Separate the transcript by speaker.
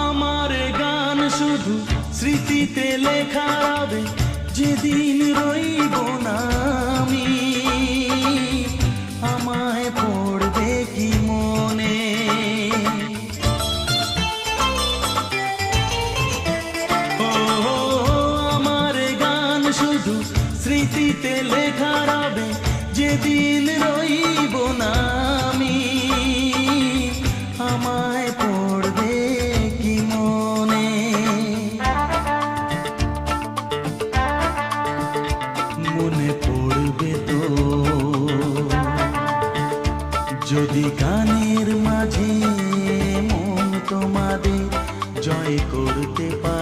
Speaker 1: আমার গান শুধু স্মৃতিতে লেখা হবে, যেদিন রইব না আমি। আমায় পড়বে কি মনে? ও আমার গান শুধু স্মৃতিতে লেখা হবে, যেদিন রইব না আমি। আমায় পড়বে কি মনে? মনে পড়বে তো যদি গানের মাঝে মন তোমাদের জয় করতে পারে।